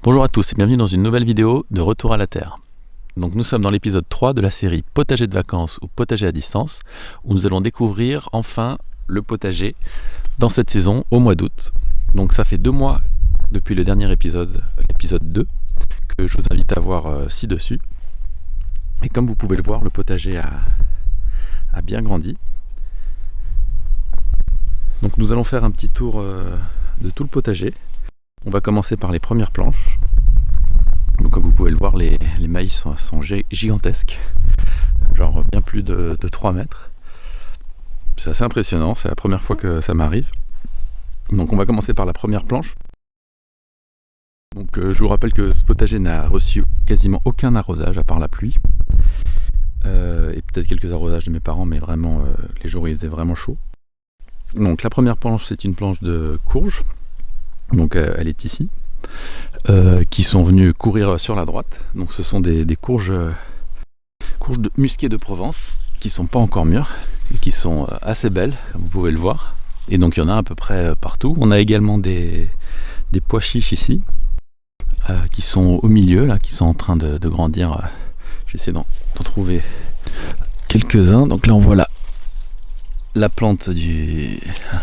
Bonjour à tous et bienvenue dans une nouvelle vidéo de Retour à la Terre. Donc nous sommes dans l'épisode 3 de la série Potager de vacances ou Potager à distance, où nous allons découvrir enfin le potager dans cette saison au mois d'août. Donc ça fait 2 mois depuis le dernier épisode, l'épisode 2, que je vous invite à voir ci-dessus. Et comme vous pouvez le voir, le potager a bien grandi. Donc nous allons faire un petit tour de tout le potager. On va commencer par les premières planches. Donc comme vous pouvez le voir, les maïs sont gigantesques, genre bien plus de 3 mètres. C'est assez impressionnant, c'est la première fois que ça m'arrive. Donc on va commencer par la première planche. Donc je vous rappelle que ce potager n'a reçu quasiment aucun arrosage à part la pluie. Et peut-être quelques arrosages de mes parents, mais vraiment les jours où il faisait vraiment chaud. Donc la première planche, c'est une planche de courge. Donc elle est ici, qui sont venus courir sur la droite. Donc ce sont des courges musquées de Provence qui sont pas encore mûres et qui sont assez belles, comme vous pouvez le voir. Et donc il y en a à peu près partout. On a également des pois chiches ici, qui sont au milieu, là, qui sont en train de grandir. Je vais essayer d'en trouver quelques-uns. Donc là on voit la plante du...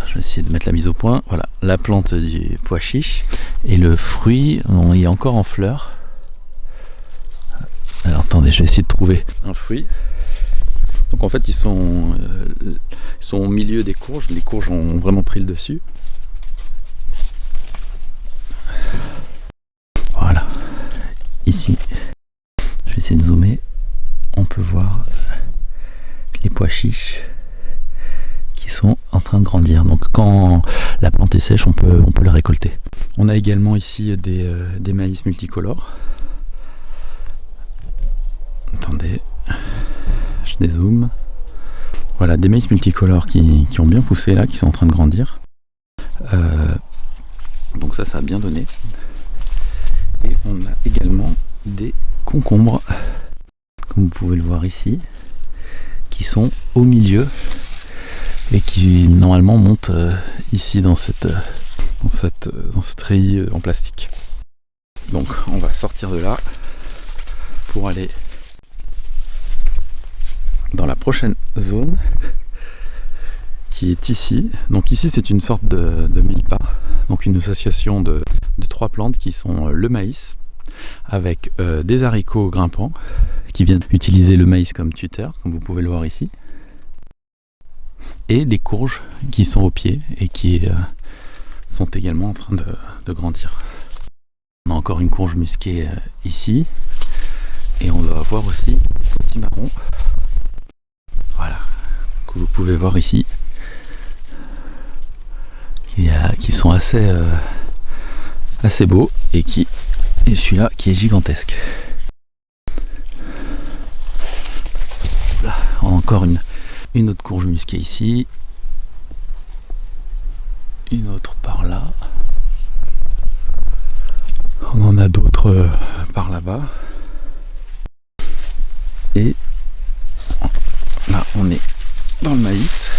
Je vais essayer de mettre la mise au point. Voilà, la plante du pois chiche. Et le fruit, il est encore en fleurs. Alors attendez, je vais essayer de trouver un fruit. Donc en fait, ils sont au milieu des courges. Les courges ont vraiment pris le dessus. Voilà. Ici, je vais essayer de zoomer. On peut voir les pois chiches qui sont en train de grandir. Donc quand la plante est sèche, on peut la récolter. On a également ici des maïs multicolores. Attendez, je dézoome. Voilà, des maïs multicolores qui ont bien poussé là, qui sont en train de grandir. Donc ça a bien donné. Et on a également des concombres, comme vous pouvez le voir ici, qui sont au milieu et qui normalement montent ici dans ce treillis en plastique. Donc on va sortir de là pour aller dans la prochaine zone qui est ici. Donc ici c'est une sorte de milpa, donc une association de 3 plantes qui sont le maïs avec des haricots grimpants qui viennent utiliser le maïs comme tuteur, comme vous pouvez le voir ici, et des courges qui sont au pied et qui sont également en train de grandir. On a encore une courge musquée ici, et on doit avoir aussi un petit marron, voilà, que vous pouvez voir ici, qui sont assez beaux et celui-là qui est gigantesque. Là, encore une autre courge musquée ici, une autre par là, on en a d'autres par là-bas, et là on est dans le maïs.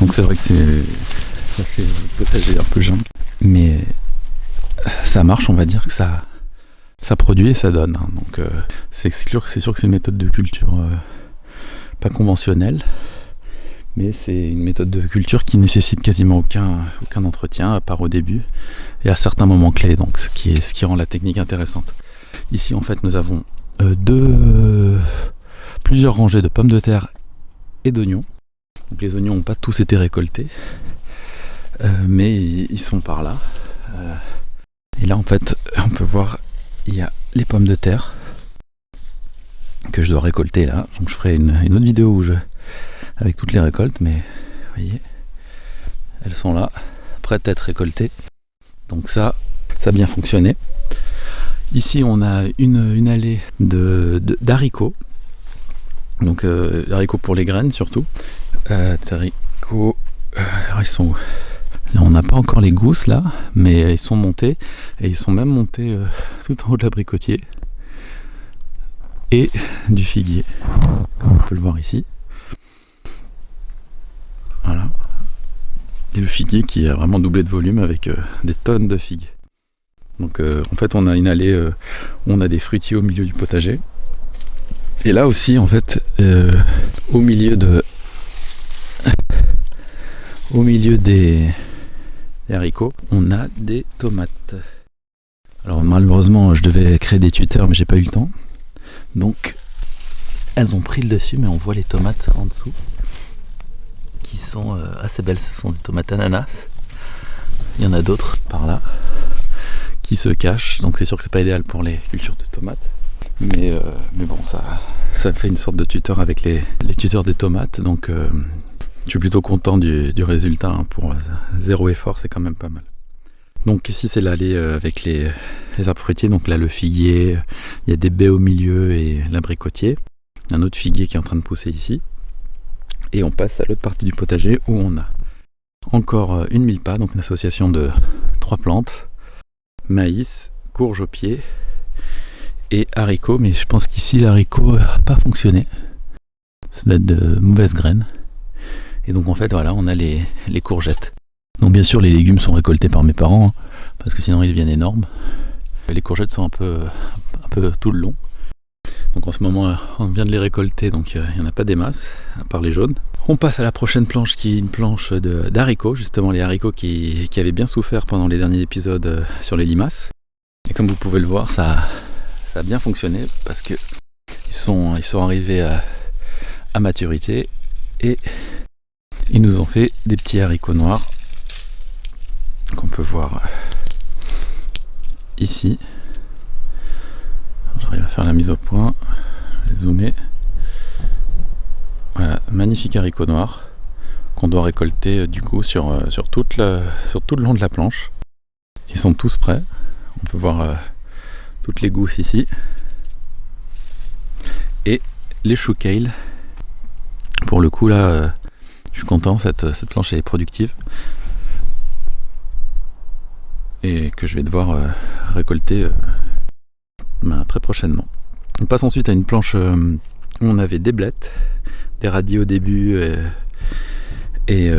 Donc c'est vrai que c'est potager un peu jungle, mais ça marche, on va dire que ça produit et ça donne, hein. Donc c'est sûr que c'est une méthode de culture pas conventionnelle, mais c'est une méthode de culture qui nécessite quasiment aucun entretien, à part au début et à certains moments clés, donc ce qui rend la technique intéressante. Ici en fait nous avons plusieurs rangées de pommes de terre et d'oignons. Donc les oignons n'ont pas tous été récoltés, mais ils sont par là. Et là en fait on peut voir, il y a les pommes de terre que je dois récolter là. Donc je ferai une autre vidéo avec toutes les récoltes, mais vous voyez, elles sont là, prêtes à être récoltées. Donc ça a bien fonctionné. Ici on a une allée d'haricots. Donc haricots pour les graines surtout. Haricots, alors ils sont où? Là, on n'a pas encore les gousses là, mais ils sont montés, et ils sont même montés tout en haut de l'abricotier et du figuier, comme on peut le voir ici. Voilà. Et le figuier qui a vraiment doublé de volume avec des tonnes de figues. Donc en fait on a une allée où on a des fruitiers au milieu du potager. Et là aussi en fait au milieu des haricots, on a des tomates. Alors malheureusement je devais créer des tuteurs mais j'ai pas eu le temps. Donc elles ont pris le dessus, mais on voit les tomates en dessous qui sont assez belles. Ce sont des tomates ananas. Il y en a d'autres par là qui se cachent, donc c'est sûr que c'est pas idéal pour les cultures de tomates. Mais bon, ça fait une sorte de tuteur avec les tuteurs des tomates, donc je suis plutôt content du résultat. Hein. Pour zéro effort, c'est quand même pas mal. Donc ici c'est l'allée avec les arbres fruitiers, donc là le figuier, il y a des baies au milieu et l'abricotier. Un autre figuier qui est en train de pousser ici. Et on passe à l'autre partie du potager où on a encore une mille-pas, donc une association de 3 plantes. Maïs, courge au pied et haricots, mais je pense qu'ici l'haricot n'a pas fonctionné. Ça doit être de mauvaises graines. Et donc en fait voilà, on a les courgettes. Donc bien sûr les légumes sont récoltés par mes parents, hein, parce que sinon ils deviennent énormes. Les courgettes sont un peu tout le long. Donc en ce moment on vient de les récolter, donc il n'y en a pas des masses, à part les jaunes. On passe à la prochaine planche qui est une planche d'haricots, justement les haricots qui avaient bien souffert pendant les derniers épisodes sur les limaces. Et comme vous pouvez le voir, ça a bien fonctionné parce que ils sont arrivés à maturité et ils nous ont fait des petits haricots noirs qu'on peut voir ici. J'arrive à faire la mise au point, je vais zoomer. Voilà, magnifique haricot noir qu'on doit récolter du coup sur tout le long de la planche. Ils sont tous prêts. On peut voir toutes les gousses ici. Et les choux kale. Pour le coup là, je suis content, cette planche est productive. Et que je vais devoir récolter très prochainement. On passe ensuite à une planche où on avait des blettes, des radis au début et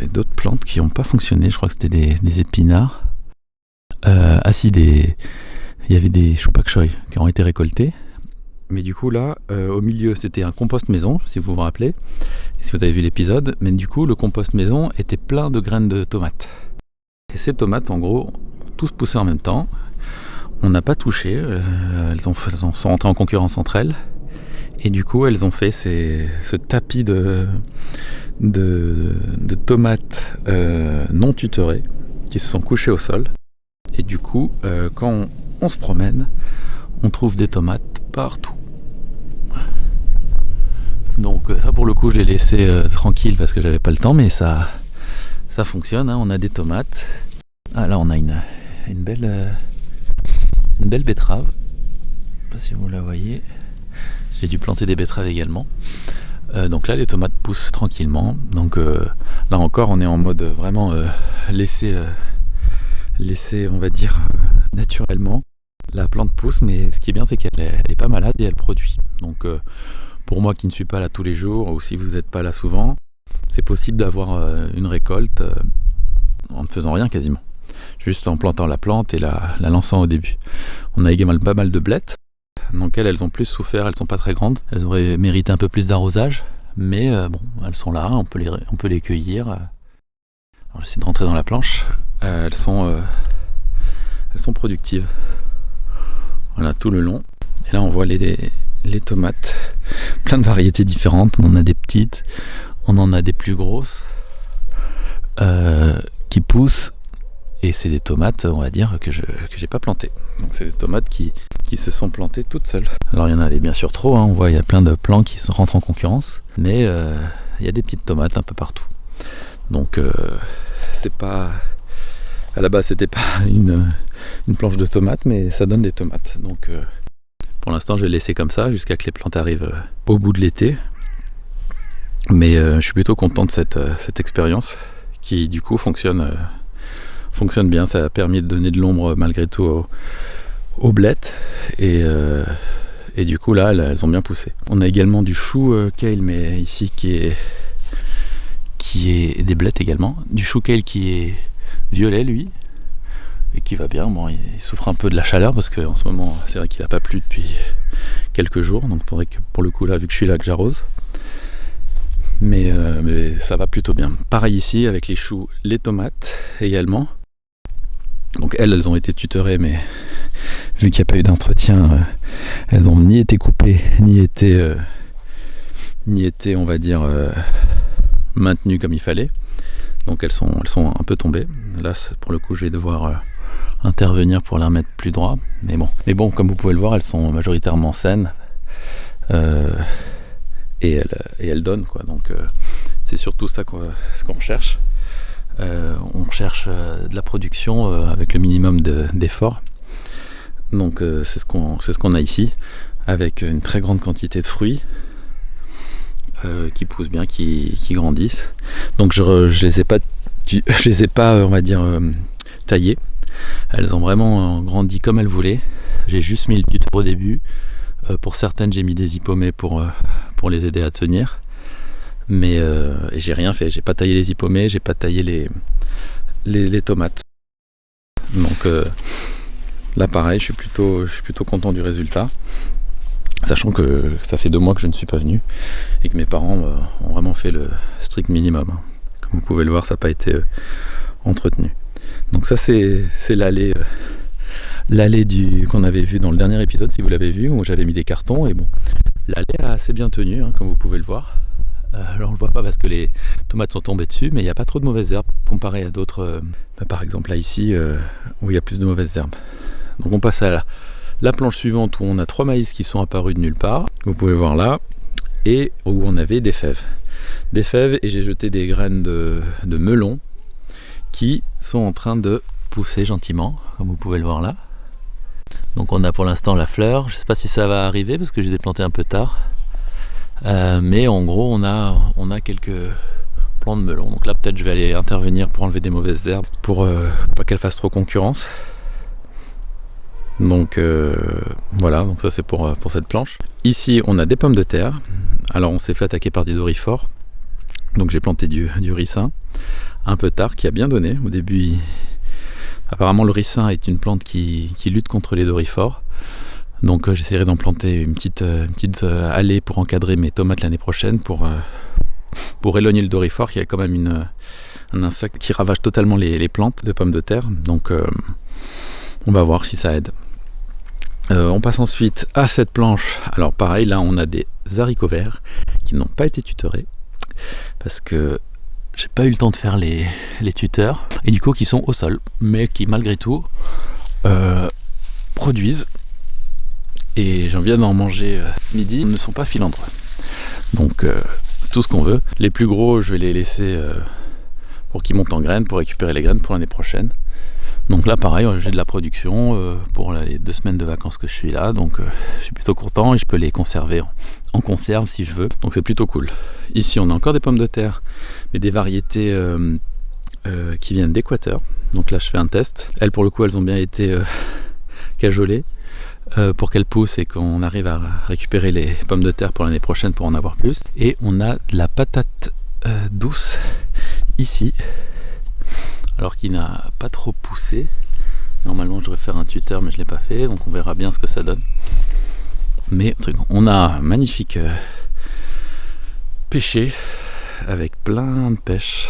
d'autres plantes qui n'ont pas fonctionné. Je crois que c'était des épinards. Il y avait des choux pak choi qui ont été récoltés. Mais du coup là, au milieu c'était un compost maison, si vous vous rappelez, et si vous avez vu l'épisode. Mais du coup le compost maison était plein de graines de tomates. Et ces tomates en gros, tous poussées en même temps. On n'a pas touché, elles sont rentrées en concurrence entre elles. Et du coup, elles ont fait ce tapis de tomates non tutorées qui se sont couchées au sol. Et du coup, quand on se promène, on trouve des tomates partout. Donc ça pour le coup, je l'ai laissé tranquille parce que j'avais pas le temps, mais ça fonctionne. Hein. On a des tomates. Ah là, on a une belle betterave. Je sais pas si vous la voyez. J'ai dû planter des betteraves également. Donc là les tomates poussent tranquillement. Donc là encore on est en mode vraiment laisser on va dire naturellement. La plante pousse, mais ce qui est bien c'est qu'elle est pas malade et elle produit. Donc pour moi qui ne suis pas là tous les jours, ou si vous n'êtes pas là souvent, c'est possible d'avoir une récolte en ne faisant rien quasiment. Juste en plantant la plante et la lançant au début. On a également pas mal de blettes, donc elles ont plus souffert, elles sont pas très grandes, elles auraient mérité un peu plus d'arrosage, mais bon, elles sont là, on peut les cueillir. Alors j'essaie de rentrer dans la planche, elles sont productives, voilà, tout le long. Et là on voit les tomates, plein de variétés différentes, on en a des petites, on en a des plus grosses, qui poussent. Et c'est des tomates, on va dire, que j'ai pas plantées. Donc c'est des tomates qui se sont plantées toutes seules. Alors il y en avait bien sûr trop, hein. On voit il y a plein de plants qui rentrent en concurrence. Mais il y a des petites tomates un peu partout. Donc c'est pas... À la base c'était pas une planche de tomates, mais ça donne des tomates. Donc pour l'instant je vais laisser comme ça jusqu'à que les plantes arrivent au bout de l'été. Mais je suis plutôt content de cette expérience qui du coup fonctionne bien. Ça a permis de donner de l'ombre malgré tout aux blettes et du coup là elles ont bien poussé. On a également du chou kale, mais ici qui est des blettes également, du chou kale qui est violet lui, et qui va bien. Bon, il souffre un peu de la chaleur parce qu'en ce moment c'est vrai qu'il n'a pas plu depuis quelques jours, donc il faudrait que pour le coup là, vu que je suis là, que j'arrose. Mais ça va plutôt bien. Pareil ici avec les choux, les tomates également. Donc elles ont été tutorées, mais vu qu'il n'y a pas eu d'entretien, elles n'ont ni été coupées, ni été on va dire, maintenues comme il fallait. Donc elles sont un peu tombées. Là, pour le coup, je vais devoir intervenir pour les remettre plus droit. Mais bon, comme vous pouvez le voir, elles sont majoritairement saines. Et elles donnent, quoi. Donc c'est surtout ça qu'on recherche. On recherche de la production avec le minimum d'effort. Donc c'est ce qu'on a ici, avec une très grande quantité de fruits qui poussent bien, qui grandissent. Donc je les ai pas on va dire taillées. Elles ont vraiment grandi comme elles voulaient. J'ai juste mis le tuteur au début. Pour certaines, j'ai mis des hippomées pour les aider à tenir. Mais j'ai rien fait. J'ai pas taillé les hippomées, j'ai pas taillé les tomates. Donc là, pareil, je suis plutôt content du résultat. Sachant que ça fait 2 mois que je ne suis pas venu et que mes parents ont vraiment fait le strict minimum. Comme vous pouvez le voir, ça n'a pas été entretenu. Donc ça, c'est l'allée qu'on avait vu dans le dernier épisode, si vous l'avez vu, où j'avais mis des cartons. Et bon, l'allée a assez bien tenu, comme vous pouvez le voir. Là, on le voit pas parce que les tomates sont tombées dessus, mais il n'y a pas trop de mauvaises herbes comparé à d'autres, par exemple là ici, où il y a plus de mauvaises herbes. Donc on passe à la planche suivante où on a 3 maïs qui sont apparus de nulle part, vous pouvez voir là, et où on avait des fèves. Et j'ai jeté des graines de melon qui sont en train de pousser gentiment, comme vous pouvez le voir là. Donc on a pour l'instant la fleur, je ne sais pas si ça va arriver parce que je les ai plantés un peu tard. Mais en gros on a quelques plants de melon. Donc là peut-être je vais aller intervenir pour enlever des mauvaises herbes pour pas qu'elles fassent trop concurrence. Donc voilà, donc ça c'est pour cette planche. Ici on a des pommes de terre. Alors on s'est fait attaquer par des dorifores. Donc j'ai planté du ricin un peu tard qui a bien donné. Au début apparemment le ricin est une plante qui lutte contre les dorifores. Donc j'essaierai d'en planter une petite allée pour encadrer mes tomates l'année prochaine pour éloigner le dorifore qui est quand même un insecte qui ravage totalement les plantes de pommes de terre. Donc on va voir si ça aide. On passe ensuite à cette planche. Alors pareil, là on a des haricots verts qui n'ont pas été tutorés parce que j'ai pas eu le temps de faire les tuteurs et du coup qui sont au sol mais qui malgré tout produisent. Et j'en viens d'en manger ce midi, ils ne sont pas filandreux. Donc tout ce qu'on veut. Les plus gros, je vais les laisser pour qu'ils montent en graines, pour récupérer les graines pour l'année prochaine. Donc là pareil, j'ai de la production pour les 2 semaines de vacances que je suis là. Donc je suis plutôt content et je peux les conserver en conserve si je veux. Donc c'est plutôt cool. Ici on a encore des pommes de terre, mais des variétés qui viennent d'Équateur. Donc là je fais un test. Elles pour le coup elles ont bien été cajolées. Pour qu'elles poussent et qu'on arrive à récupérer les pommes de terre pour l'année prochaine pour en avoir plus. Et on a de la patate douce ici, alors qu'il n'a pas trop poussé. Normalement je devrais faire un tuteur mais je ne l'ai pas fait, donc on verra bien ce que ça donne. Mais on a un magnifique pêcher avec plein de pêches.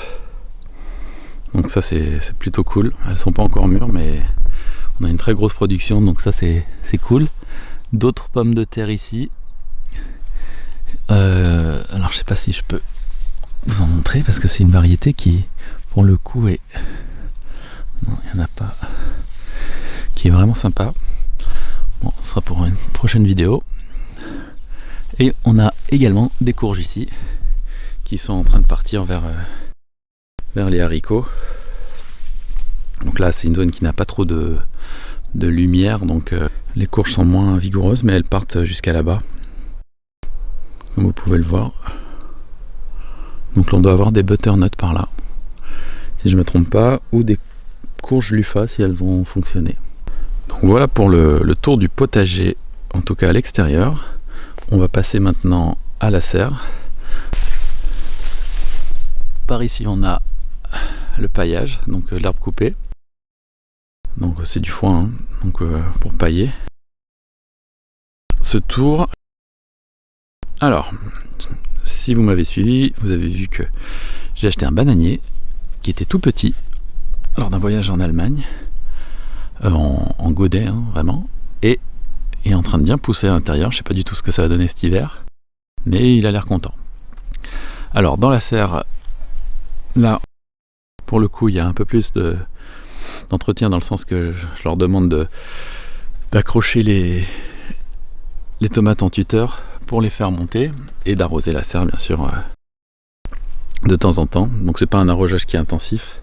Donc ça c'est plutôt cool. Elles sont pas encore mûres mais on a une très grosse production, donc ça c'est cool. D'autres pommes de terre ici. Alors je sais pas si je peux vous en montrer parce que c'est une variété qui pour le coup est... Non, il n'y en a pas. Qui est vraiment sympa. Bon, ce sera pour une prochaine vidéo. Et on a également des courges ici qui sont en train de partir vers les haricots. Donc là c'est une zone qui n'a pas trop de lumière, donc les courges sont moins vigoureuses, mais elles partent jusqu'à là-bas, comme vous pouvez le voir. Donc là on doit avoir des butternuts par là, si je ne me trompe pas, ou des courges Lufa si elles ont fonctionné. Donc voilà pour le tour du potager, en tout cas à l'extérieur. On va passer maintenant à la serre. Par ici on a le paillage, donc l'herbe coupée. Donc c'est du foin, hein, donc pour pailler. Ce tour. Alors, si vous m'avez suivi, vous avez vu que j'ai acheté un bananier qui était tout petit lors d'un voyage en Allemagne, en godet, hein, vraiment, et est en train de bien pousser à l'intérieur. Je sais pas du tout ce que ça va donner cet hiver, mais il a l'air content. Alors dans la serre, là, pour le coup, il y a un peu plus d'entretien, dans le sens que je leur demande d'accrocher les tomates en tuteur pour les faire monter et d'arroser la serre, bien sûr, de temps en temps. Donc c'est pas un arrosage qui est intensif,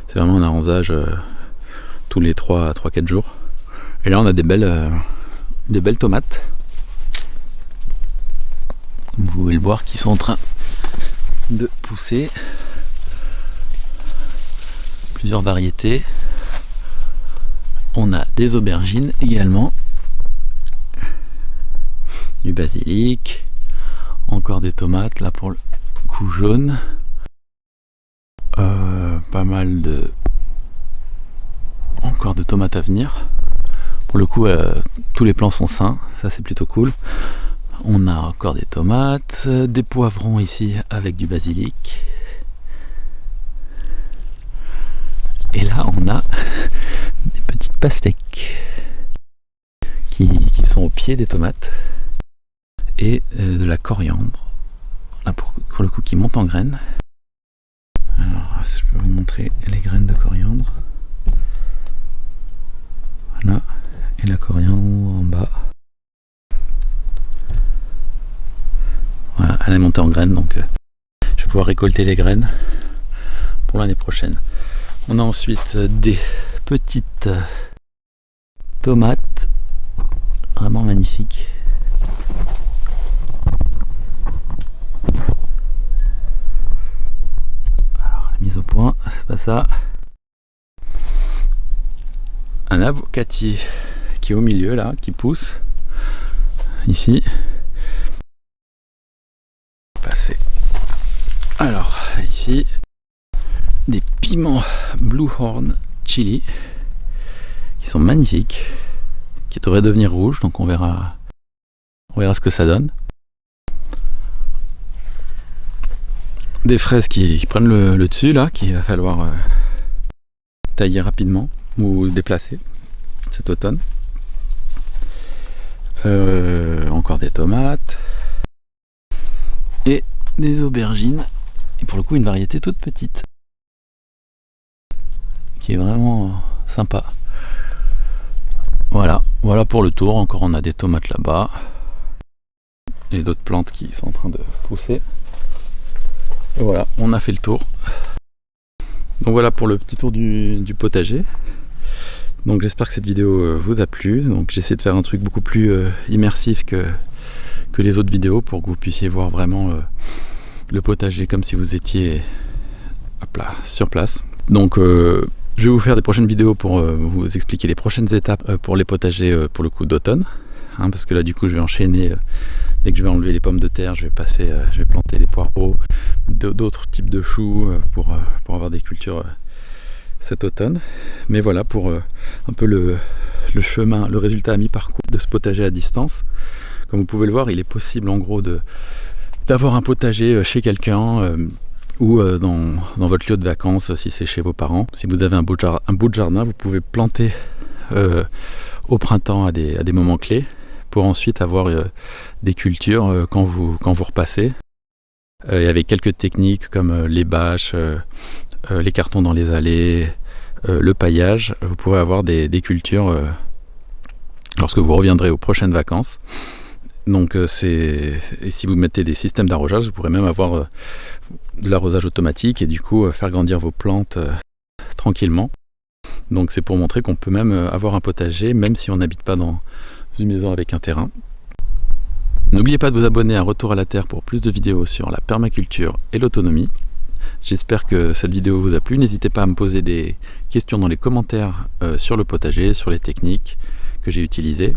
c'est vraiment un arrosage tous les 3-4 jours. Et là on a des belles tomates, vous pouvez le voir, qui sont en train de pousser. Plusieurs variétés. On a des aubergines également, du basilic, encore des tomates là pour le coup jaune, pas mal encore de tomates à venir. Pour le coup, tous les plants sont sains, ça c'est plutôt cool. On a encore des tomates, des poivrons ici avec du basilic. Et là on a des petites pastèques qui sont au pied des tomates, et de la coriandre, là pour le coup, qui monte en graines. Alors si je peux vous montrer les graines de coriandre, voilà, et la coriandre en bas, voilà, elle est montée en graines, donc je vais pouvoir récolter les graines pour l'année prochaine. On a ensuite des petites tomates vraiment magnifiques. Alors la mise au point, c'est pas ça. Un avocatier qui est au milieu là, qui pousse ici. Passer. Alors ici, des piments Blue Horn Chili qui sont magnifiques, qui devraient devenir rouges, donc on verra ce que ça donne. Des fraises qui prennent le dessus là, qu'il va falloir tailler rapidement ou déplacer cet automne. Encore des tomates et des aubergines, et pour le coup une variété toute petite qui est vraiment sympa. Voilà pour le tour. Encore on a des tomates là-bas et d'autres plantes qui sont en train de pousser. Et voilà, on a fait le tour. Donc voilà pour le petit tour du potager. Donc j'espère que cette vidéo vous a plu. Donc j'essaie de faire un truc beaucoup plus immersif que les autres vidéos, pour que vous puissiez voir vraiment le potager comme si vous étiez sur place. Donc je vais vous faire des prochaines vidéos pour vous expliquer les prochaines étapes pour les potagers pour le coup d'automne, hein, parce que là du coup je vais enchaîner, dès que je vais enlever les pommes de terre, je vais planter des poireaux, d'autres types de choux pour avoir des cultures cet automne. Mais voilà pour un peu le chemin, le résultat à mi-parcours de ce potager à distance. Comme vous pouvez le voir, il est possible en gros d'avoir un potager chez quelqu'un, ou dans votre lieu de vacances, si c'est chez vos parents. Si vous avez un bout de jardin, vous pouvez planter au printemps à des moments clés, pour ensuite avoir des cultures quand vous repassez, et avec quelques techniques comme les bâches, les cartons dans les allées, le paillage, vous pourrez avoir des cultures lorsque vous reviendrez aux prochaines vacances. Donc et si vous mettez des systèmes d'arrosage, vous pourrez même avoir de l'arrosage automatique, et du coup faire grandir vos plantes tranquillement. Donc c'est pour montrer qu'on peut même avoir un potager même si on n'habite pas dans une maison avec un terrain. N'oubliez pas de vous abonner à Retour à la Terre pour plus de vidéos sur la permaculture et l'autonomie. J'espère que cette vidéo vous a plu. N'hésitez pas à me poser des questions dans les commentaires sur le potager, sur les techniques que j'ai utilisées.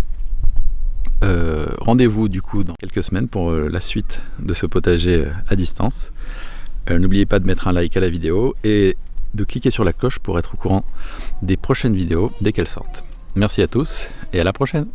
Rendez-vous du coup dans quelques semaines pour la suite de ce potager à distance. N'oubliez pas de mettre un like à la vidéo et de cliquer sur la cloche pour être au courant des prochaines vidéos dès qu'elles sortent. Merci à tous et à la prochaine!